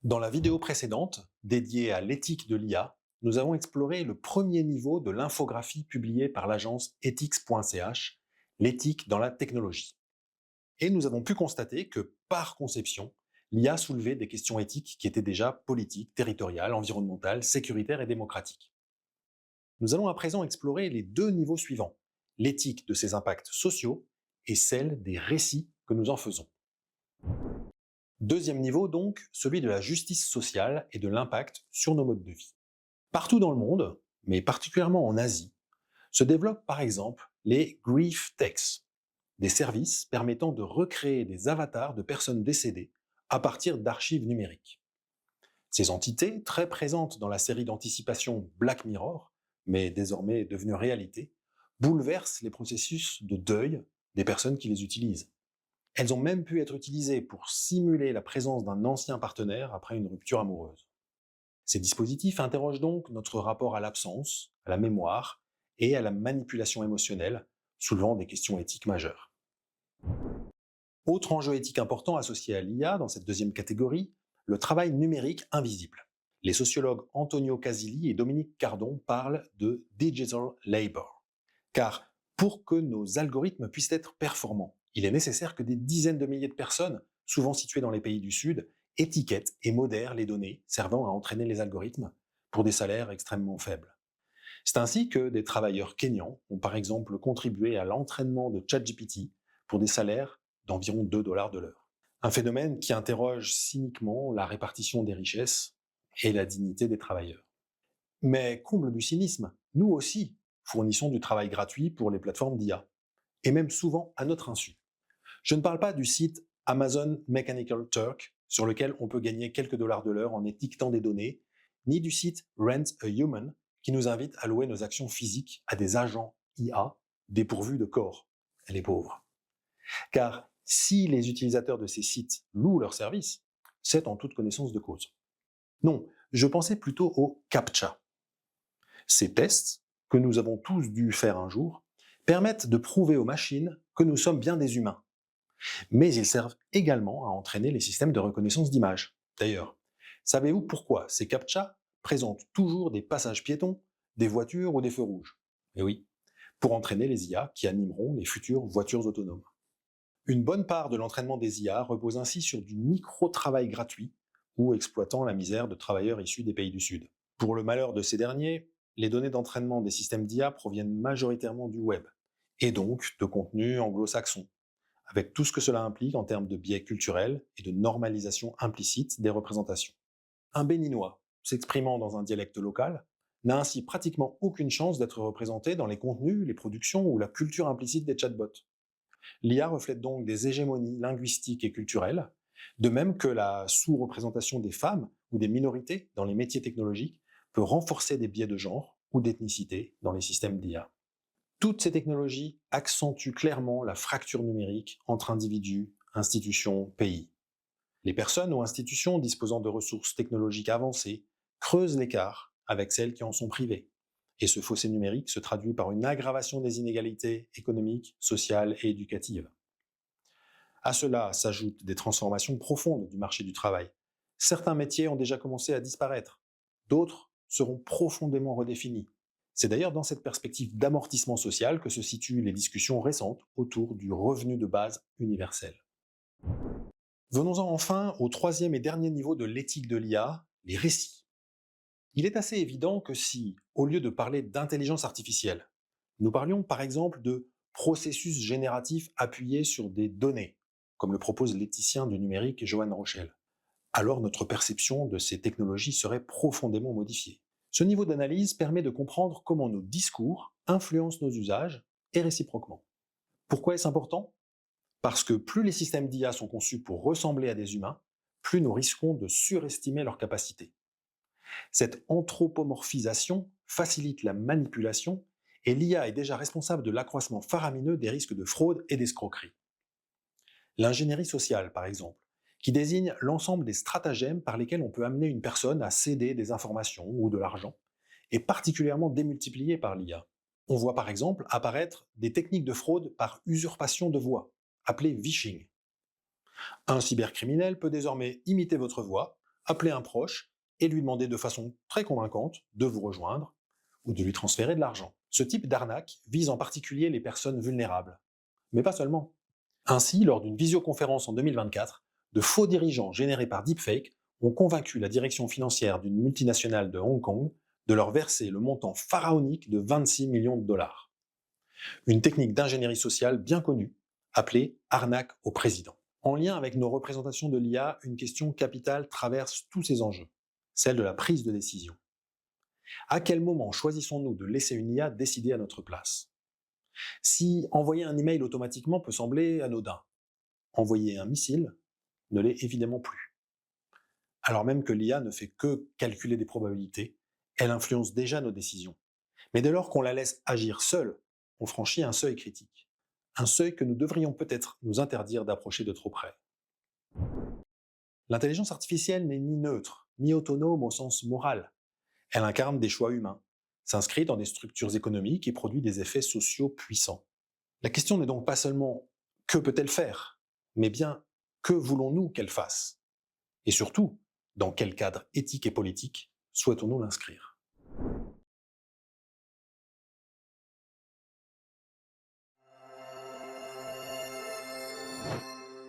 Dans la vidéo précédente, dédiée à l'éthique de l'IA, nous avons exploré le premier niveau de l'infographie publiée par l'agence ethics.ch, l'éthique dans la technologie. Et nous avons pu constater que, par conception, l'IA soulevait des questions éthiques qui étaient déjà politiques, territoriales, environnementales, sécuritaires et démocratiques. Nous allons à présent explorer les deux niveaux suivants, l'éthique de ses impacts sociaux et celle des récits que nous en faisons. Deuxième niveau donc, celui de la justice sociale et de l'impact sur nos modes de vie. Partout dans le monde, mais particulièrement en Asie, se développent par exemple les grief techs, des services permettant de recréer des avatars de personnes décédées à partir d'archives numériques. Ces entités, très présentes dans la série d'anticipation Black Mirror, mais désormais devenues réalité, bouleversent les processus de deuil des personnes qui les utilisent. Elles ont même pu être utilisées pour simuler la présence d'un ancien partenaire après une rupture amoureuse. Ces dispositifs interrogent donc notre rapport à l'absence, à la mémoire et à la manipulation émotionnelle, soulevant des questions éthiques majeures. Autre enjeu éthique important associé à l'IA dans cette deuxième catégorie, le travail numérique invisible. Les sociologues Antonio Casilli et Dominique Cardon parlent de digital labor. Car pour que nos algorithmes puissent être performants, il est nécessaire que des dizaines de milliers de personnes, souvent situées dans les pays du Sud, étiquettent et modèrent les données servant à entraîner les algorithmes pour des salaires extrêmement faibles. C'est ainsi que des travailleurs kényans ont par exemple contribué à l'entraînement de ChatGPT pour des salaires d'environ 2 dollars de l'heure. Un phénomène qui interroge cyniquement la répartition des richesses et la dignité des travailleurs. Mais comble du cynisme, nous aussi fournissons du travail gratuit pour les plateformes d'IA, et même souvent à notre insu. Je ne parle pas du site Amazon Mechanical Turk, sur lequel on peut gagner quelques dollars de l'heure en étiquetant des données, ni du site Rent a Human, qui nous invite à louer nos actions physiques à des agents IA dépourvus de corps, les pauvres. Car si les utilisateurs de ces sites louent leurs services, c'est en toute connaissance de cause. Non, je pensais plutôt au CAPTCHA. Ces tests, que nous avons tous dû faire un jour, permettent de prouver aux machines que nous sommes bien des humains. Mais ils servent également à entraîner les systèmes de reconnaissance d'images. D'ailleurs, savez-vous pourquoi ces CAPTCHA présentent toujours des passages piétons, des voitures ou des feux rouges? Eh oui, pour entraîner les IA qui animeront les futures voitures autonomes. Une bonne part de l'entraînement des IA repose ainsi sur du micro-travail gratuit ou exploitant la misère de travailleurs issus des pays du Sud. Pour le malheur de ces derniers, les données d'entraînement des systèmes d'IA proviennent majoritairement du web, et donc de contenus anglo-saxons, avec tout ce que cela implique en termes de biais culturels et de normalisation implicite des représentations. Un Béninois, s'exprimant dans un dialecte local, n'a ainsi pratiquement aucune chance d'être représenté dans les contenus, les productions ou la culture implicite des chatbots. L'IA reflète donc des hégémonies linguistiques et culturelles, de même que la sous-représentation des femmes ou des minorités dans les métiers technologiques peut renforcer des biais de genre ou d'ethnicité dans les systèmes d'IA. Toutes ces technologies accentuent clairement la fracture numérique entre individus, institutions, pays. Les personnes ou institutions disposant de ressources technologiques avancées creusent l'écart avec celles qui en sont privées. Et ce fossé numérique se traduit par une aggravation des inégalités économiques, sociales et éducatives. À cela s'ajoutent des transformations profondes du marché du travail. Certains métiers ont déjà commencé à disparaître, d'autres seront profondément redéfinis. C'est d'ailleurs dans cette perspective d'amortissement social que se situent les discussions récentes autour du revenu de base universel. Venons-en enfin au troisième et dernier niveau de l'éthique de l'IA, les récits. Il est assez évident que si, au lieu de parler d'intelligence artificielle, nous parlions par exemple de processus génératifs appuyés sur des données, comme le propose l'éthicien du numérique Johan Rochelle, alors notre perception de ces technologies serait profondément modifiée. Ce niveau d'analyse permet de comprendre comment nos discours influencent nos usages et réciproquement. Pourquoi est-ce important? Parce que plus les systèmes d'IA sont conçus pour ressembler à des humains, plus nous risquons de surestimer leurs capacités. Cette anthropomorphisation facilite la manipulation et l'IA est déjà responsable de l'accroissement faramineux des risques de fraude et d'escroquerie. L'ingénierie sociale, par exemple, qui désigne l'ensemble des stratagèmes par lesquels on peut amener une personne à céder des informations ou de l'argent, est particulièrement démultipliée par l'IA. On voit par exemple apparaître des techniques de fraude par usurpation de voix, appelées vishing. Un cybercriminel peut désormais imiter votre voix appeler un proche et lui demander de façon très convaincante de vous rejoindre ou de lui transférer de l'argent. Ce type d'arnaque vise en particulier les personnes vulnérables, mais pas seulement. Ainsi, lors d'une visioconférence en 2024, de faux dirigeants générés par deepfake ont convaincu la direction financière d'une multinationale de Hong Kong de leur verser le montant pharaonique de 26 millions de dollars. Une technique d'ingénierie sociale bien connue, appelée arnaque au président. En lien avec nos représentations de l'IA, une question capitale traverse tous ces enjeux, celle de la prise de décision. À quel moment choisissons-nous de laisser une IA décider à notre place? Si envoyer un email automatiquement peut sembler anodin, envoyer un missile ne l'est évidemment plus. Alors même que l'IA ne fait que calculer des probabilités, elle influence déjà nos décisions. Mais dès lors qu'on la laisse agir seule, on franchit un seuil critique. Un seuil que nous devrions peut-être nous interdire d'approcher de trop près. L'intelligence artificielle n'est ni neutre, ni autonome au sens moral. Elle incarne des choix humains, s'inscrit dans des structures économiques et produit des effets sociaux puissants. La question n'est donc pas seulement que peut-elle faire, mais bien que voulons-nous qu'elle fasse? Et surtout, dans quel cadre éthique et politique souhaitons-nous l'inscrire?